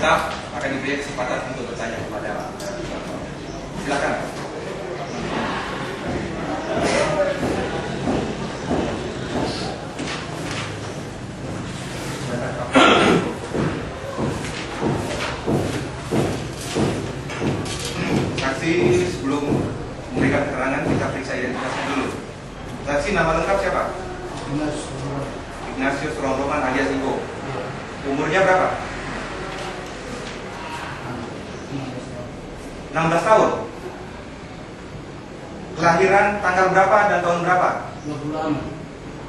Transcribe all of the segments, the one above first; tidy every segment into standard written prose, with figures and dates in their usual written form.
lengkap, akan diberi kesempatan untuk bertanya kepada silakan. Saksi sebelum memberikan keterangan kita periksa identitasnya dulu. Saksi nama lengkap siapa? Ignatius Ronroman alias Igo. Umurnya berapa? 16 tahun. Kelahiran tanggal berapa dan tahun berapa?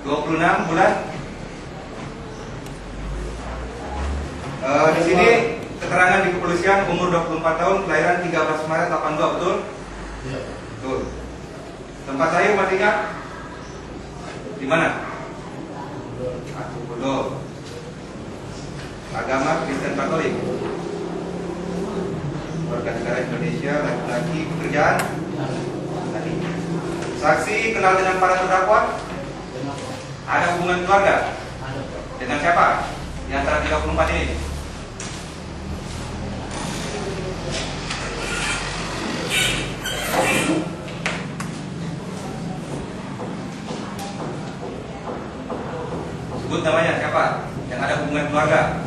26 bulan. Di sini keterangan di kepolisian umur 24 tahun, kelahiran 13 Maret 82, betul? Iya. Betul. Tempat lahir rumah tinggal? Di mana? Betul. Agama Kristen Katolik. Warga negara Indonesia, laki-laki, pekerjaan? Tadi. Saksi kenal dengan para terdakwa? Ada hubungan keluarga? Dengan siapa? Di antara 34 ini? Sebut namanya siapa? Yang ada hubungan keluarga.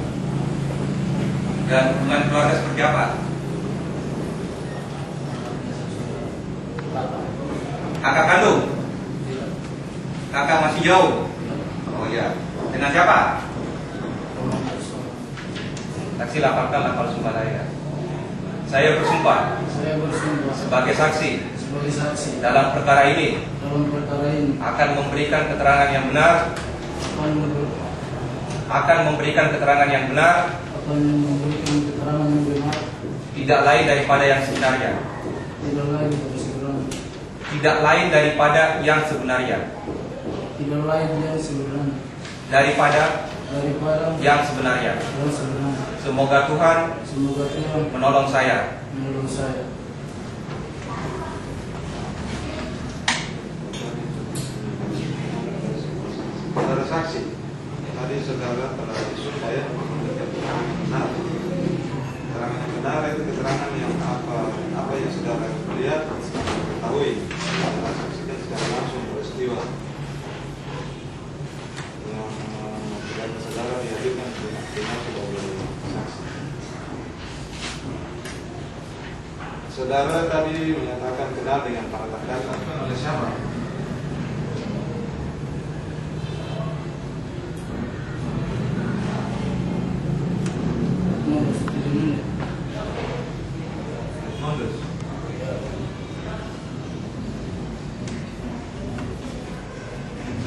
Dan hubungan keluarga seperti apa? Kakak kandung? Kakak masih jauh? Oh iya. Dengan siapa? Saksi laporkan lapor sumpah saya. Saya bersumpah sebagai saksi dalam perkara ini akan memberikan keterangan yang benar, tidak lain daripada yang sebenarnya. Tidak lain daripada yang sebenarnya. Daripada yang sebenarnya. Semoga Tuhan menolong saya. Saudara saksi, tadi saudara telah disumpah ya memberikan keterangan yang benar. Keterangan yang benar itu keterangan yang apa yang saudara lihat, ketahui, saudara saksikan secara langsung peristiwa. Yang saudara dihadirkan dengan sebagai saksi. Saudara tadi menyatakan kenal dengan para terdakwa. Oleh siapa?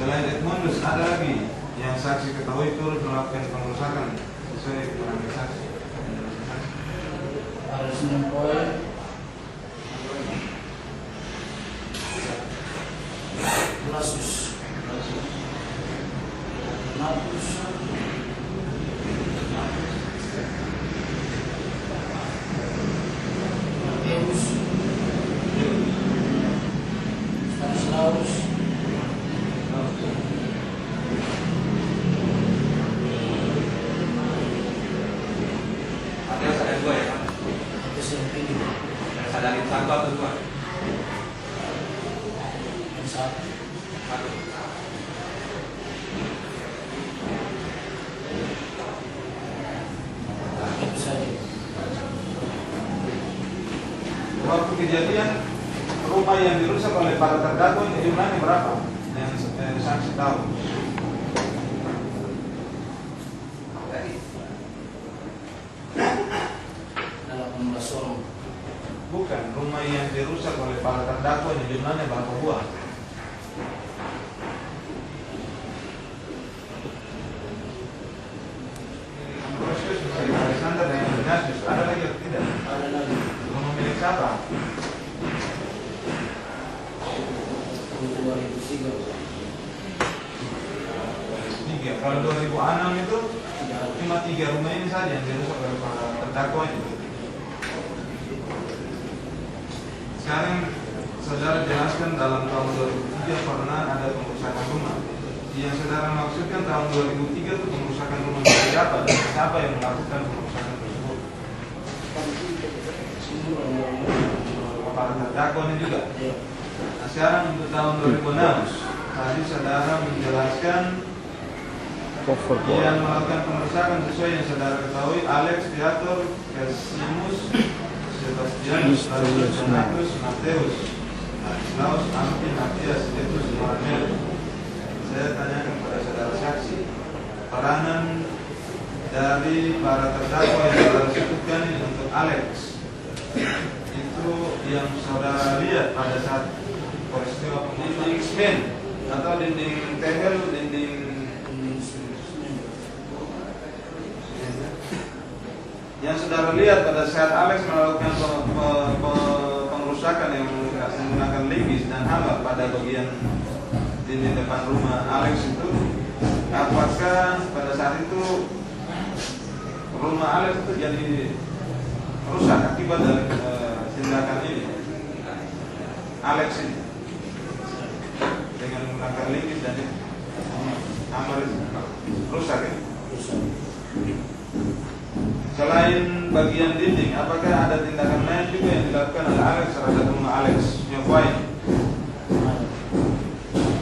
Selain Edmondus, ada lagi yang saksi ketahui turut melakukan pengerusakan sesuai keterangan saksi. Ada Senin Poe, Lasus, Natus, Mateus, Stanislaus, Ada dua ya, Pak? Ada satu atau dua? Satu. Waktu kejadian rumah yang dirusak oleh para terdakwa ini jumlahnya berapa? Yang saksi tahu. Bukan, rumah yang dirusak oleh para terdakwa ini jumlahnya berapa buah? Proses misalnya Alexander dan Ignatius, ada lagi atau tidak? Ada lagi. Rumah milik siapa? 2003. Kalau 2006 itu cuma 3 rumah ini saja yang dirusak oleh para terdakwa itu. Sekarang saudara jelaskan dalam tahun 2003 pernah ada pengerusakan rumah. Yang saudara maksudkan tahun 2003 itu pengerusakan rumah seperti apa dan siapa yang melakukan pengerusakan tersebut? para terdakwa ini juga. Nah, sekarang untuk tahun 2006 tadi saudara menjelaskan yang melakukan pengerusakan sesuai yang saudara ketahui Alex Theater Casimus Sebastianus Lasius Donatus Mateus Ladislaus Ampi Matias Petrus Moranel. Saya tanyakan pada saudara saksi, peranan dari para terdakwa yang saudara sebutkan ini untuk Alex itu yang saudara lihat pada saat peristiwa pembunuhan X-Men atau dinding tegel, dinding yang saudara lihat pada saat Alex melakukan pengerusakan yang menggunakan linggis dan hammer pada bagian dinding depan rumah Alex itu, apakah pada saat itu rumah Alex itu jadi rusak akibat dari tindakan ini Alex ini dengan menggunakan linggis dan hammer itu rusak ya? Selain bagian dinding, apakah ada tindakan lain juga yang dilakukan oleh Alex terhadap rumah Alex Nyobain?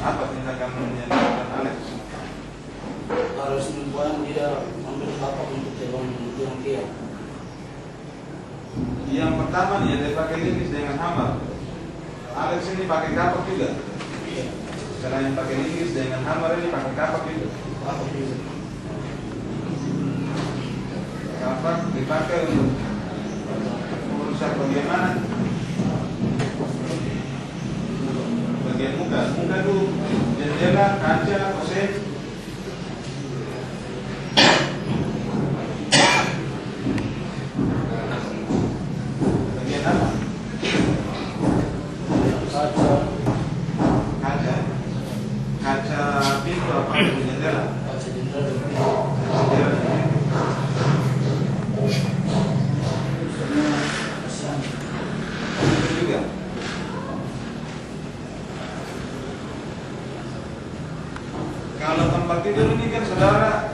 Apa tindakan yang dilakukan Alex? Alex Nyobain dia ambil kapak untuk terbang dia. Yang pertama dia pakai linggis dengan hammer. Alex ini pakai kapak juga. Selain pakai linggis dengan hammer ini pakai kapak juga. Kapak dipakai untuk merusak bagian mana? Bagian muka. Muka itu jendela, kaca, kosen. Bagian apa? Kaca pintu apa? Jendela. Kalau tempat tidur ini kan saudara,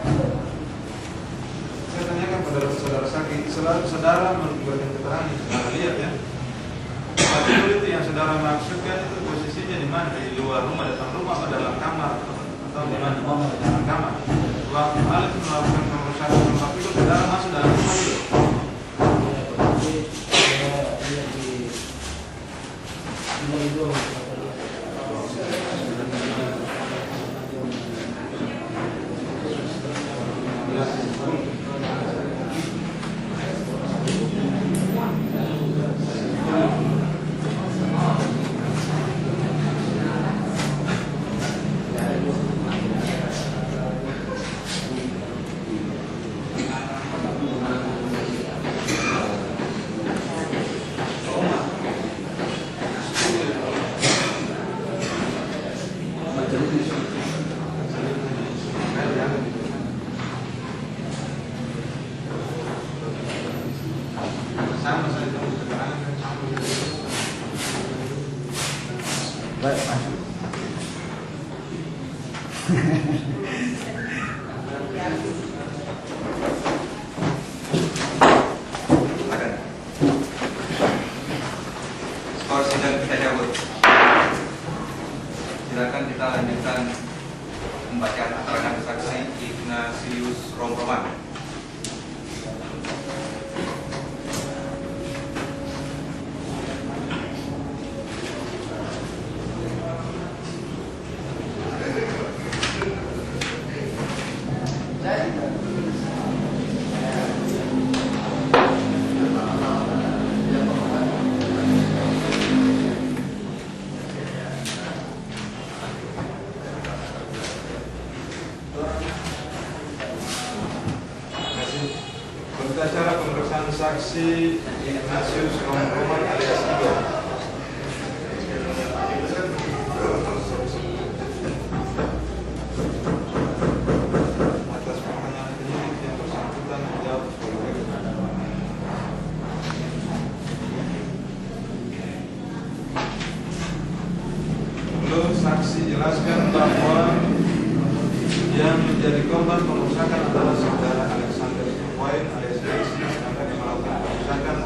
saya tanyakan pada saudara sakit, selalu saudara memberikan keterangan yang saudara lihat ya. Tempat tidur itu yang saudara maksudkan itu posisinya di mana? Di luar rumah, depan rumah, atau dalam kamar, atau di mana? Dalam kamar. Waktu Alex melakukan pengerusakan tempat tidur, saudara masuk dalam rumah itu. Sama saya tahu keterangan baik, masuk. Skor sidang kita cabut. Silakan kita lanjutkan pembacaan keterangan saksi Ignatius Rombroman. Acara pemeriksaan saksi Ignatius Rombroman alias Igo. Atas pertanyaan penyidik yang bersangkutan menjawab sebagai perlu saksi jelaskan bahwa yang menjadi korban pengerusakan adalah saudara Alexander Nyobain alias Alexis yang melakukan pengerusakan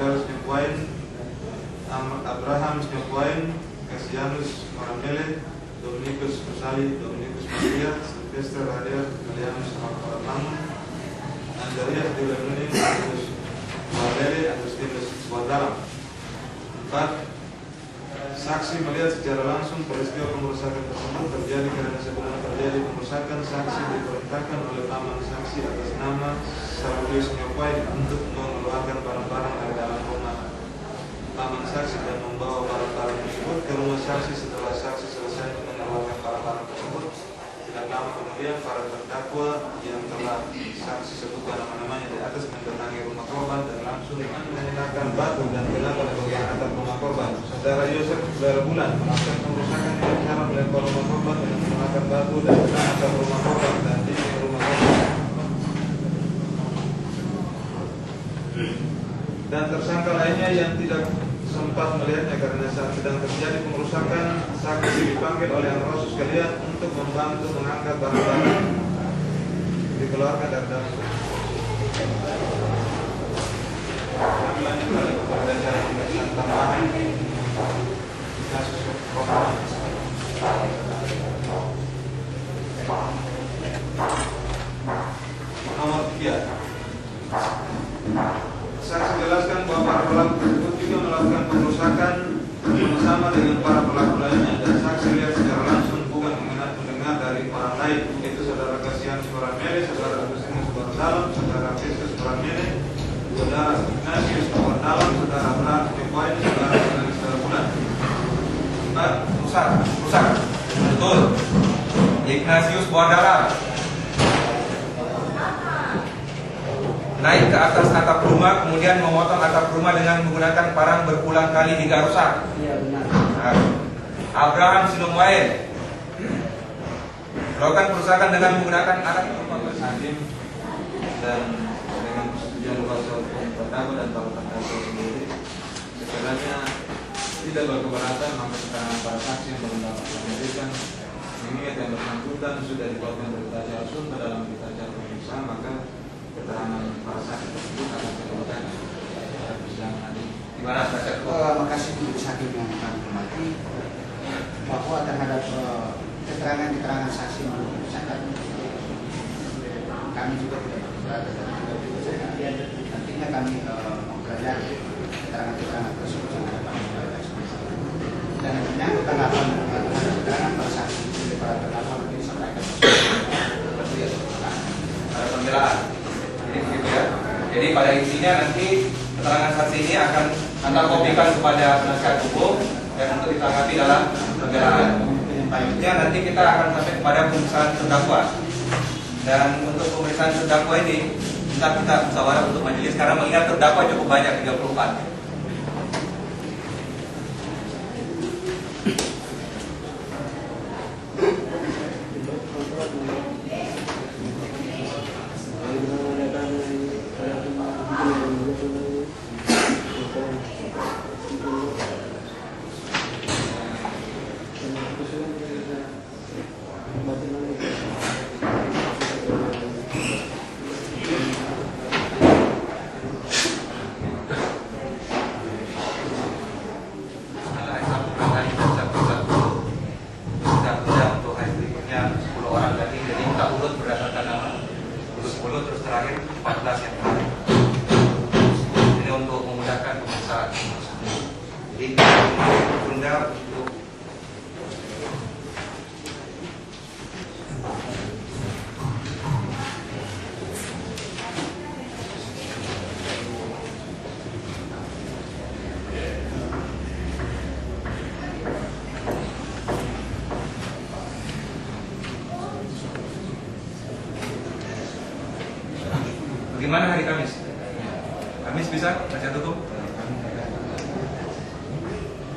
Karel Snyopuain, Abraham Snyopuain, Cassianus Moramele, Dominikus Kusali, Dominikus Maria, Sylvester Hadir, Julianus Marmangun, Andreas Dilanuni, Agustinus Wardele, Agustinus Wardalam. 4. Saksi melihat secara langsung peristiwa pengerusakan tersebut terjadi karena sebelum terjadi pengerusakan, saksi diperintahkan oleh paman saksi atas nama Sarulius Snyopuain untuk mengeluarkan barang-barang dari dalam rumah paman saksi dan membawa barang-barang tersebut ke rumah saksi. Setelah saksi selesai mengeluarkan barang-barang tersebut, tidak lama kemudian para terdakwa yang telah saksi sebutkan nama-namanya di atas mendatangi rumah korban dan langsung menggunakan batu dan gelapar di bagian atap rumah korban. Saudara Yosef, saudara Bulan melakukan pengerusakan dengan cara melempar rumah korban dengan menggunakan batu dan atap rumah korban dan dinding rumah korban. Dan tersangka lainnya yang tidak sempat melihatnya karena saat sedang terjadi pengerusakan, saksi dipanggil oleh yang rasul sekalian untuk membantu mengangkat barang-barang dikeluarkan dari dalam. Kami lanjutkan kepada cara pemeriksaan tambahan kasus korban. Nomor 3. Saksi jelaskan bahwa para pelaku tersebut juga melakukan pengerusakan bersama dengan para pelaku lainnya, dan saksi lihat secara langsung bukan mendengar dari orang lain, yaitu saudara Cassianus Moramele, saudara Agustinus Wardalam, saudara Festus Moramele, saudara Ignatius Wardalam, saudara Abraham Snyopuain, saudara Bulan. 4. Rusak. Betul. Ignatius Wardalam naik ke atas atap rumah, kemudian memotong atap rumah dengan menggunakan parang berulang kali hingga rusak. Iya benar. Abraham Snyopuain melakukan perusakan dengan menggunakan alat hakim dan dengan persetujuan kuasa hukum terdakwa dan para terdakwa sendiri. Sekiranya tidak berkeberatan, maka keterangan para saksi yang belum dapat memberikan mengingat yang bersangkutan sudah dibuatkan berita acara sumber dalam berita acara pemeriksaan, maka keterangan para saksi tersebut akan dikeluarkan pada persidangan nanti. Gimana saksi? Makasih majelis hakim yang kami hormati, bahwa terhadap keterangan saksi menurut perusahaan kami juga tidak berkeberatan dan juga tidak nantinya kami mempelajari keterangan tersebut yang ada pada dan menyangkut tanggapan terhadap keterangan para saksi para terdakwa nanti disampaikan pembelaan. Jadi begitu ya. Jadi pada intinya nanti keterangan saksi ini akan Anda kopikan kepada penasihat hukum dan untuk ditanggapi dalam pembelaan. Selanjutnya nanti kita akan sampai kepada pemeriksaan terdakwa. Dan untuk pemeriksaan terdakwa ini kita musyawarah untuk majelis karena mengingat terdakwa cukup banyak 34. Bagaimana hari Kamis? Kamis bisa baca tutup?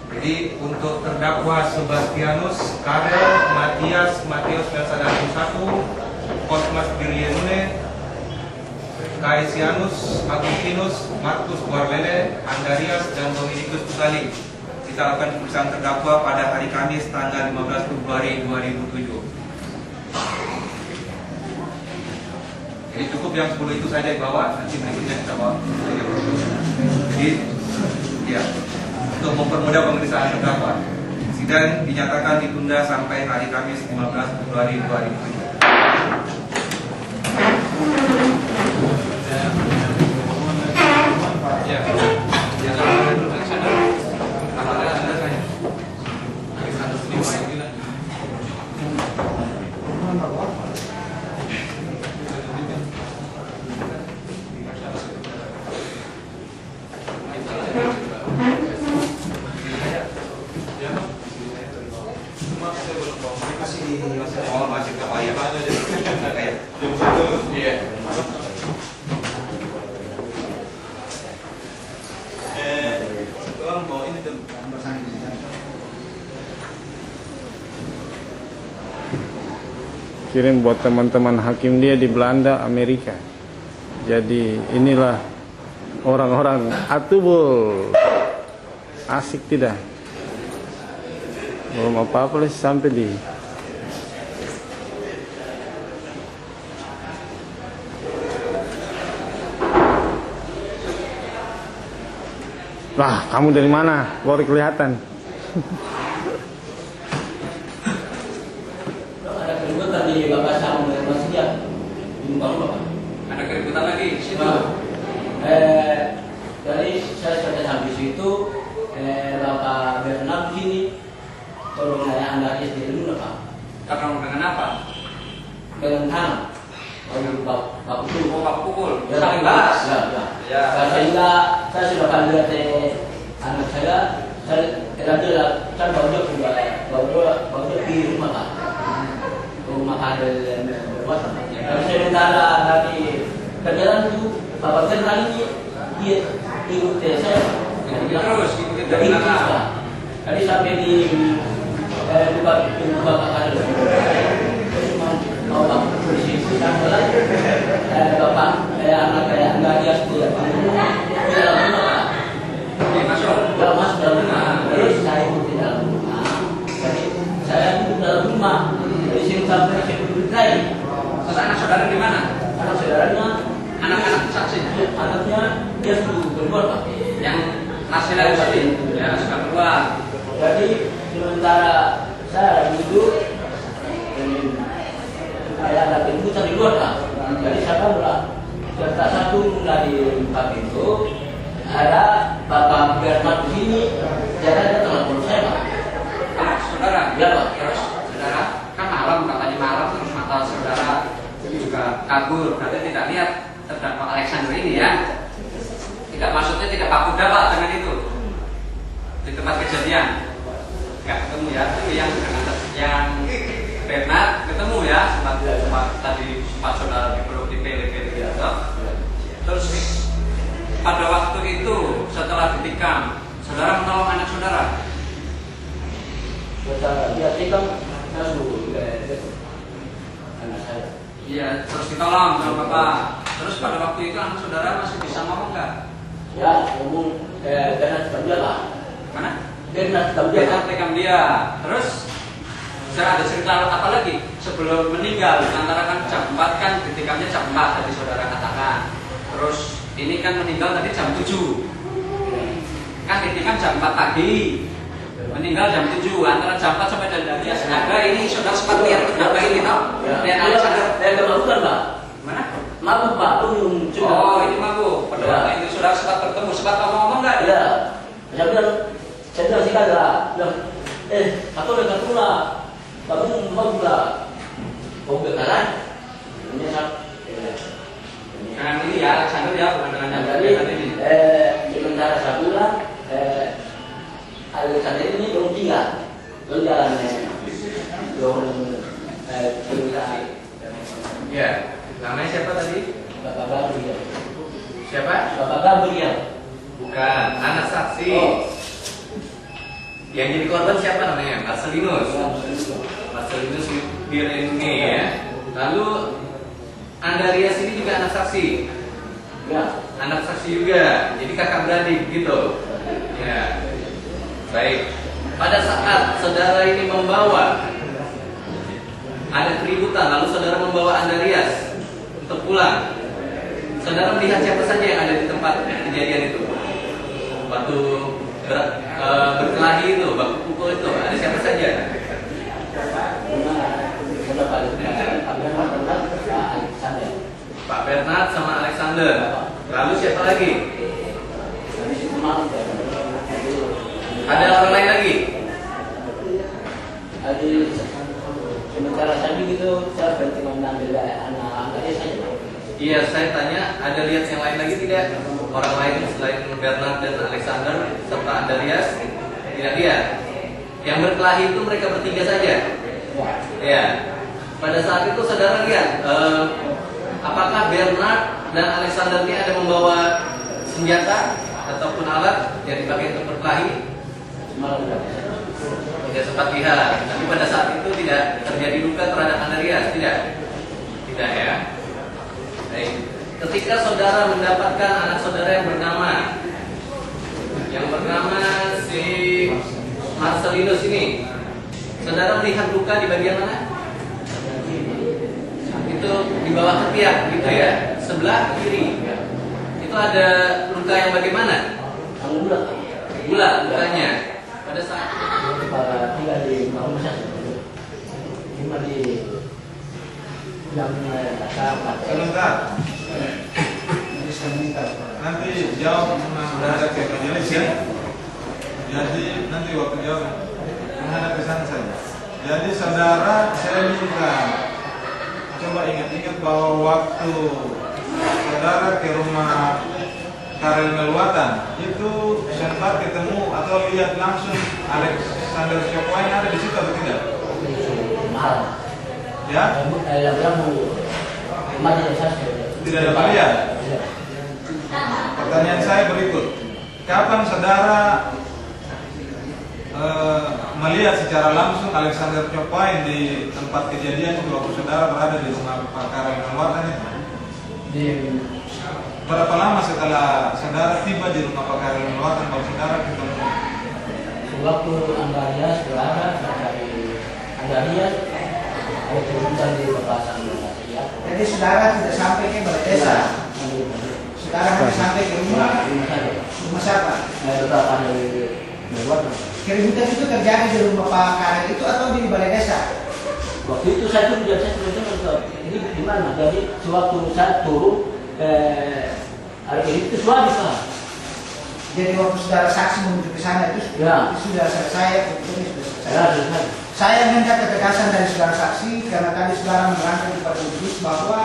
Jadi untuk terdakwa Sebastianus, Karel, Matias, Matius Melsadari 1, Cosmas Birlienune, Cassianus, Agustinus, Marcus Warlele, Andarias, dan Dominikus Kusali. Kita lakukan pemeriksaan terdakwa pada hari Kamis tanggal 15 Februari 2007. Jadi cukup yang 10 itu saja dibawa, nanti berikutnya kita bawa. Jadi mempermudah pemeriksaan terdakwa. Sidang dinyatakan ditunda sampai hari Kamis 15 Februari 2007. Oh, masih ke Pak ya, Pak. Iya. Tolong bawa ini tuh. Kirim buat teman-teman hakim dia di Belanda, Amerika. Jadi inilah orang-orang atubul. Asik tidak? Belum apa-apa sampai di Lah, kamu dari mana? Baru kelihatan. Ada keributan di Bapak sama dengan Mas Dia. Di muka Bapak. Ada keributan lagi di situ. Jadi saya sudah habis itu Bapak Bernard sini tolong saya Anda istri dulu Pak. Karena dengan apa? Dengan tangan. Kalau Bapak pukul. Oh, Pak pukul. Ya, Saling balas. Ya. Sehingga saya sudah akan lihat anak saya kira-kira kan baru di rumah Pak. Rumah kader berbuat. Tapi sementara dari kerjaan itu Bapak Bernard ini dia ikut saya. Terus ikutin dari mana? Tadi sampai di Bapak kader. Mau Bapak polisi sampai lagi. Bapak anak saya enggak dia tidak di dalam rumah. Dalam masuk dalam rumah. Terus saya ikut di dalam rumah. Jadi saya ikut dalam rumah. Dari sini sampai saya ikut lagi. Terus anak saudara di mana? Anak saudaranya, Anak-anak saksi. anaknya dia sudah keluar Pak. Yang hasil dari tadi ya sudah keluar. Jadi sementara saya duduk saya ada pintu di luar Pak. Jadi saya mulai serta satu dari buka pintu ada Bapak Bernard di sini. Jadi dia telepon saya Pak. Saudara. Ya Pak. Terus saudara kan malam katanya malam terus mata saudara juga kabur. Berarti tidak lihat terdakwa Alexander ini ya. Tidak maksudnya tidak paku Pak dengan itu di tempat kejadian. Enggak ketemu ya. Itu yang Bernard ketemu ya sempat tadi sempat saudara dipeluk di pele-pele gitu. Terus pada waktu itu setelah ditikam saudara menolong anak saudara. Dia tikam saya suruh anak saya. Iya, terus ditolong sama bapak. Terus pada waktu itu anak saudara masih bisa ngomong nggak? Ya, ngomong Bernard tikam dia Pak. Mana? Bernard tikam dia. Bernard tikam dia. Terus saya ada cerita apa lagi sebelum meninggal antara kan jam 4 kan ditikamnya jam 4 tadi saudara katakan. Terus ini kan meninggal tadi jam 7. Kan ditikam jam 4 pagi. Meninggal jam 7 antara jam 4 sampai dan dia sengaja ini saudara sempat lihat apa ini tau? Lihat Alexander. Kemabukan Pak. Mana? Mabuk Pak, minum juga. Oh ini mabuk. Pada waktu itu saudara sempat bertemu, sempat ngomong-ngomong nggak? Ya. Saya bilang sih kan bilang atau dekat pula. Kamu mau pula. Kau bekalan. Ini Dengan ini ya, Alexander ya, bukan dengan yang ini. Sementara saya pulang, Alexander ini belum tinggal. Belum jalan Ya, namanya siapa tadi? Bapak Gabriel. Siapa? Bapak Gabriel. Bukan, anak saksi. Oh. Yang jadi korban siapa namanya? Marcelinus. Marcelinus Direne ya. Lalu Andarias ini juga anak saksi. Ya. Anak saksi juga. Jadi kakak beradik gitu. Ya. Baik. Pada saat saudara ini membawa ada keributan, lalu saudara membawa Andarias untuk pulang. Saudara melihat siapa saja yang ada di tempat kejadian itu? Waktu berkelahi itu, baku pukul itu, ada siapa saja? Pak Bernard sama Alexander. Lalu siapa lagi? Ada orang lain lagi? Ada sementara tadi gitu saya berhenti mengambil anak-anaknya saja. Iya, saya tanya, ada lihat yang lain lagi tidak? Orang lain selain Bernard dan Alexander serta Andreas? Tidak lihat. Yang berkelahi itu mereka bertiga saja. Ya. Pada saat itu saudara lihat, apakah Bernard dan Alexander ini ada membawa senjata ataupun alat yang dipakai untuk berkelahi? Tidak sempat lihat. Tapi pada saat itu tidak terjadi luka terhadap Andreas, tidak? Tidak ya. Baik. Ketika saudara mendapatkan anak saudara yang bernama si Marcelinus ini, saudara melihat luka di bagian mana? Itu di bawah ketiak gitu ya, sebelah kiri. Itu ada luka yang bagaimana? Bulat lukanya. Pada saat tinggal di rumah saja. Cuma di yang Sebentar. Nanti jawab menghadap ke majelis ya. Jadi nanti waktu jawab menghadap ke sana saja. Jadi saudara, saya minta coba ingat-ingat bahwa waktu saudara ke rumah Karel Melwatan itu sempat ketemu atau lihat langsung Alexander Chokoin ada di situ atau tidak? mahal. Ya? Tidak ada kalian. Pertanyaan saya berikut. Kapan saudara melihat secara langsung Alexander Chokoin di tempat kejadian itu waktu saudara berada di rumah Pak Karel Melwatan itu? Berapa lama setelah saudara tiba di rumah Pak Karel Melwatan baru saudara ketemu? Waktu Andreas berada dari Andreas ada kerusuhan di Bapak ya. Jadi saudara tidak sampai ke balai desa. Saudara hanya sampai ke rumah siapa? Beberapa dari Melwatan. Keributan itu terjadi di rumah Pak Karel itu atau di balai desa? Waktu itu saya turun ini di mana? Jadi sewaktu saya turun hari ini itu suami Pak. Jadi waktu saudara saksi menuju ke sana itu Ya. sudah selesai, itu sudah selesai. Ya, selesai. Saya minta ketegasan dari saudara saksi karena tadi saudara menerangkan kepada Udus bahwa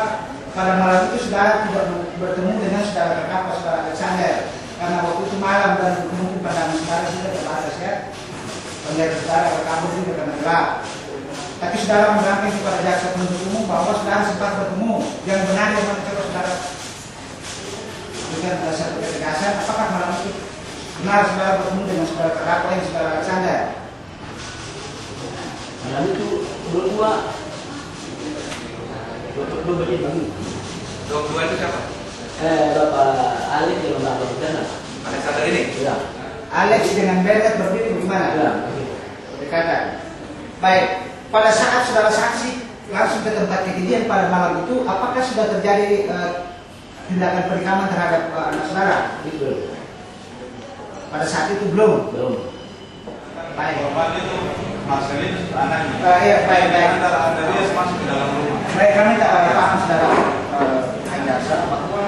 pada malam itu saudara tidak bertemu dengan saudara terdakwa saudara Alexander karena waktu itu malam dan mungkin pandangan saudara sudah terbatas ya. Penglihatan saudara berkabut juga karena gelap. Tapi saudara menerangkan kepada jaksa penuntut umum bahwa saudara sempat bertemu yang benar yang mana coba saudara dengan satu ketegasan apakah malam itu benar saudara bertemu dengan saudara terdakwa yang saudara Alexander? Malam itu dua begini. Dua itu siapa? Bapak Alex dengan Bapak Bernard. Alexander ini? Ya. Alex dengan Bernard berdiri bagaimana? Ya. Berdekatan. Baik, pada saat saudara saksi langsung ke tempat kejadian pada malam itu, apakah sudah terjadi tindakan perekaman terhadap anak saudara? Itu Pada saat itu belum. belum. Baik. Bapaknya itu Marcelinus anaknya. Iya, baik. Antara Andreas masuk ke dalam rumah. Baik, kami tak paham saudara Andasa bahwa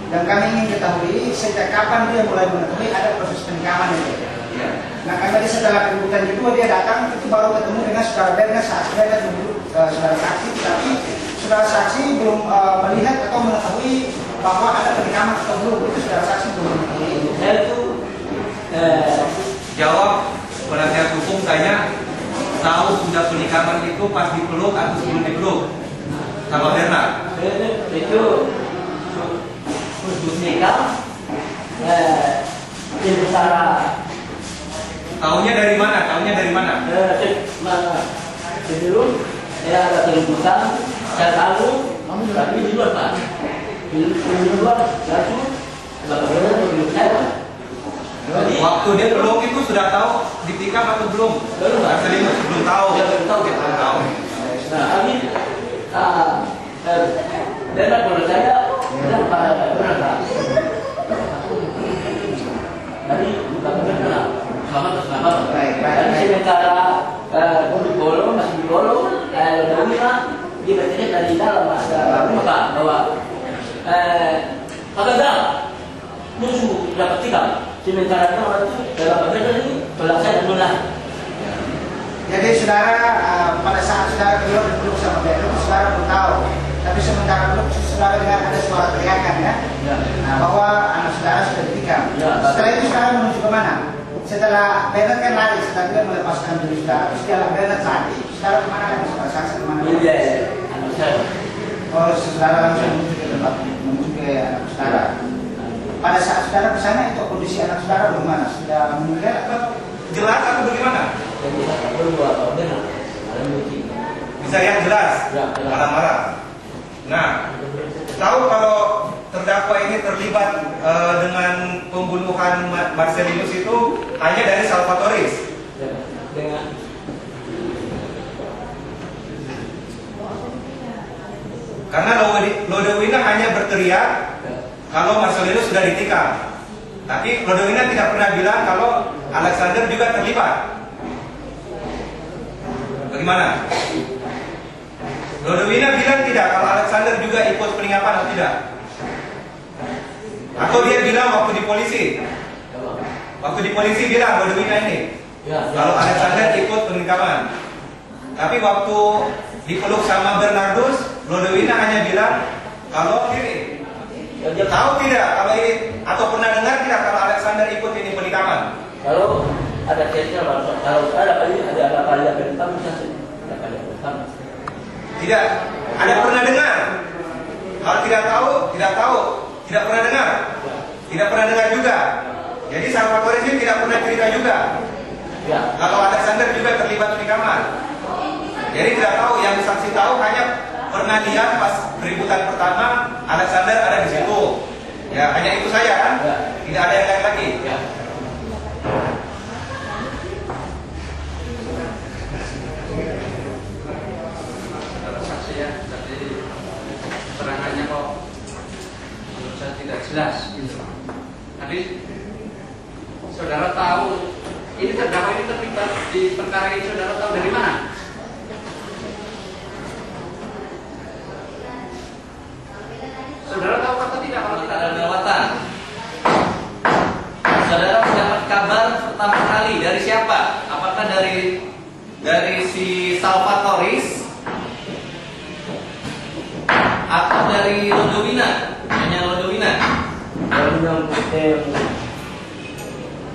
dan kami ingin ketahui sejak kapan dia mulai mengetahui ada proses penikaman itu. Iya. Nah, kan tadi setelah keributan kedua dia datang itu baru ketemu dengan saudara Bernard saat Bernard menurut saudara saksi, tapi saudara saksi belum melihat atau mengetahui bahwa ada penikaman atau belum, itu saudara saksi belum mengetahui. Saya itu Jawab penasihat hukum tanya, tahu sudah penikaman itu pas dipeluk atau sebelum dipeluk sama Bernard? itu khusus nikah di utara. Tahunya dari mana? Tahunya dari mana? Sebelum saya ada keributan, saya tahu, tapi di luar Pak. Di luar, lalu Bapak Bernard menurut saya. Jadi, Waktu dia peluk itu sudah tahu ditikam atau belum? Belum, Pak. Marcelinus belum tahu. Dia belum tahu. Belum tahu. nah, tapi Bernard menurut saya, Bernard Pak. Jadi bukan Kagak musuh dapat tiga. Sementara orang itu dalam bagian ini belakang dan belah. Jadi saudara pada saat saudara keluar dan duduk sama Beno, saudara belum tahu. Tapi sementara duduk saudara dengar ada suara teriakan ya, nah, bahwa anak saudara sudah ditikam. Ya, setelah itu saudara menuju ke mana? Setelah Bernard kan lari, setelah dia melepaskan diri saudara, terus dia Bernard lari. Saudara kemana lagi? Saudara saksi kemana? Iya, anak saya. Oh, saudara langsung menuju ke tempat, menuju ke anak saudara. Pada saat saudara ke sana itu kondisi anak saudara bagaimana? Sudah meninggal atau Jelas atau bagaimana? Jadi saya perlu apa benar? Ada mungkin. Bisa lihat jelas. Ya, jelas. Marah-marah. Nah, tahu kalau terdakwa ini terlibat dengan pembunuhan Marcelinus itu hanya dari Salvatoris. Dengan Karena Lodewina hanya berteriak kalau Marcelinus sudah ditikam. Tapi Lodewina tidak pernah bilang kalau Alexander juga terlibat. Bagaimana? Lodewina bilang tidak kalau Alexander juga ikut penyikapan atau tidak? Atau dia bilang waktu di polisi? Waktu di polisi bilang Lodewina ini kalau Alexander ikut penyikapan. Tapi waktu dipeluk sama Bernardus, Lodewina hanya bilang kalau ini. Tahu tidak kalau ini atau pernah dengar tidak kalau Alexander ikut ini penikaman? kalau ada cerita kalau ada kali pertama ada kali pertama. Tidak. Ada pernah dengar? Kalau tidak tahu, tidak tahu. Tidak pernah dengar. Tidak pernah dengar juga. Jadi Salvatore ini tidak pernah cerita juga. Ya. Kalau Alexander juga terlibat penikaman. Jadi tidak tahu. Yang saksi tahu hanya pernah lihat pas keributan pertama Alexander ada di situ. Ya, hanya itu saja kan? Ya. Tidak ada yang lain lagi. Ya. Saksi ya, tadi keterangannya kok menurut saya tidak jelas gitu. Tadi saudara tahu ini terdakwa ini terlibat di perkara ini, saudara tahu dari mana? Saudara tahu atau tidak kalau tidak ada lewatan? Saudara mendapat kabar pertama kali dari siapa? Apakah dari si Salvatoris atau dari Lodewina? Hanya Lodewina.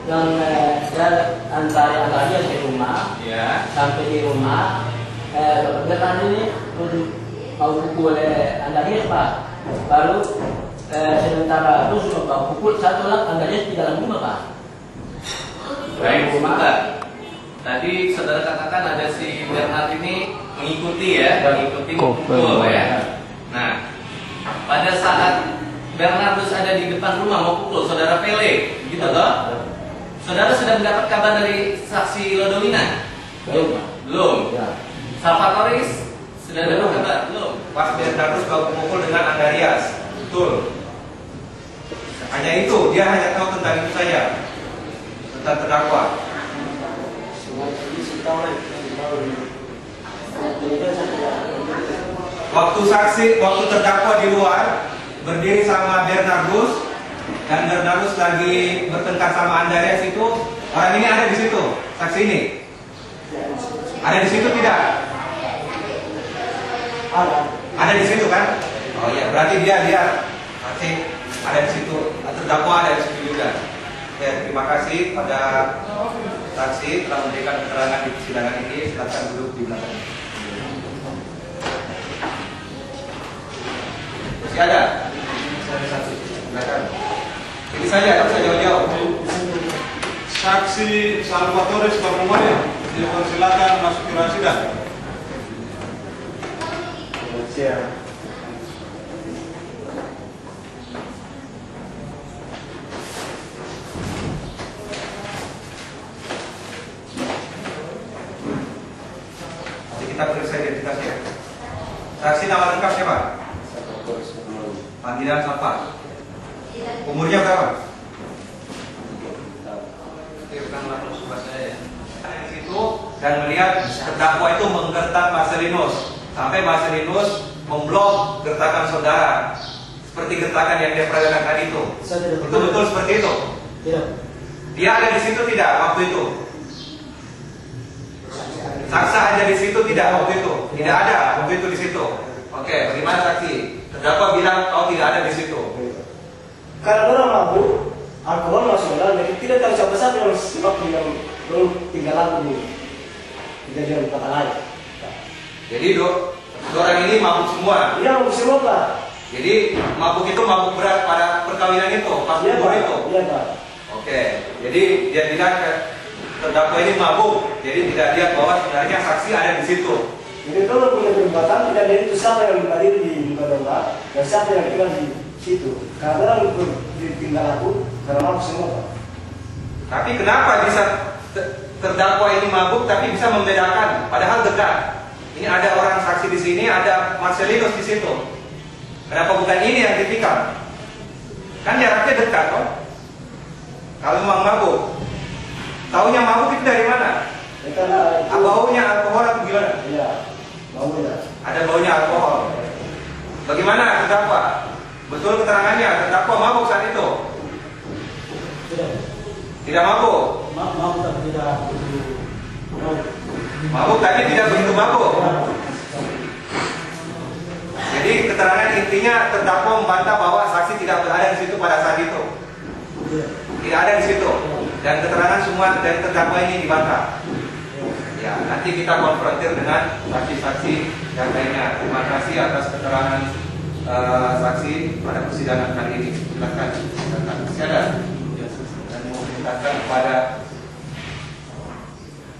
Yang antara di rumah Ya. sampai di rumah dokter ini mau pukul Andaria Pak, baru sementara itu sudah mau pukul satu orang Andaria di dalam rumah Pak. Baik, sebentar. Tadi saudara katakan ada si Bernard ini mengikuti ya, mengikuti pukul ya. Nah, pada saat Bernardus ada di depan rumah mau pukul saudara Pele, gitu toh? Saudara sudah mendapat kabar dari saksi Lodewina? Belum. Ya. Salvatoris sudah dapat kabar? Belum. Pas Bernardus baru memukul dengan Andarias. Betul. Hanya itu, dia hanya tahu tentang itu saja. Tentang terdakwa. Waktu terdakwa di luar berdiri sama Bernardus dan Bernardus lagi bertengkar sama Andarias itu, orang ini ada di situ, saksi ini. Ada di situ tidak? Ada di situ kan? Oh iya, berarti dia saksi ada di situ, terdakwa ada di situ juga. Oke, terima kasih pada saksi telah memberikan keterangan di persidangan ini. Silakan duduk di belakang. Masih ada? Silakan. Ini saja, tak usah jauh-jauh. Saksi Salvatore Sukabumi dipersilakan masuk ke ruang sidang. Jadi kita periksa identitasnya. Saksi nama lengkap siapa? Panggilan apa? Umurnya berapa? Bukanlah sumpah saya. Di situ dan melihat terdakwa itu menggertak Marcelinus sampai Marcelinus memblok gertakan saudara. seperti getakan yang dia peragakan tadi itu. Saya tidak Itu betul seperti itu. Tidak. Dia ada di situ tidak waktu itu? Saksi ada di situ tidak waktu itu? Tidak ada waktu itu di situ. Oke, bagaimana saksi? Terdakwa bilang kau tidak ada di situ. Karena orang mabuk, alkohol masuk dalam, jadi tidak tahu siapa saja yang sebab yang belum tinggal lagi di kejadian kata lain. Jadi orang ini mabuk semua. Dia mabuk semua Pak. Jadi mabuk itu mabuk berat pada perkawinan itu, pas Iya kubur Pak. itu. Iya Pak. Oke, jadi dia bilang terdakwa ini mabuk, jadi tidak lihat bahwa sebenarnya saksi ada di situ. Jadi kalau punya perbuatan tidak ada itu siapa yang hadir di muka doa dan siapa yang tinggal di situ. Karena orang tinggal aku karena mabuk semua Pak. Tapi kenapa bisa terdakwa ini mabuk tapi bisa membedakan, padahal dekat. Ini ada orang saksi di sini, ada Marcelinus di situ. Kenapa bukan ini yang ditikam? Kan jaraknya dekat, kok. Kalau memang mabuk, taunya mabuk itu dari mana? Ya, karena itu, Baunya alkohol atau gimana? Iya, baunya. Ada baunya alkohol. Bagaimana terdakwa? Betul keterangannya, terdakwa mabuk saat itu? Tidak. Tidak mabuk. Mabuk tapi tidak. Mabuk tapi tidak begitu mabuk. Jadi keterangan intinya terdakwa membantah bahwa saksi tidak berada di situ pada saat itu. Tidak ada di situ. Dan keterangan semua dari terdakwa ini dibantah. Ya, nanti kita konfrontir dengan saksi-saksi yang lainnya. Terima kasih atas keterangan saksi pada persidangan kali ini. Silakan. Masih ada?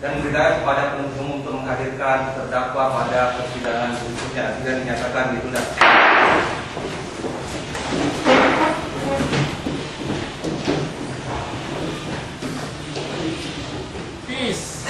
Dan memerintahkan kepada penuntut umum untuk menghadirkan terdakwa pada persidangan berikutnya. Tidak dinyatakan ditunda. Peace.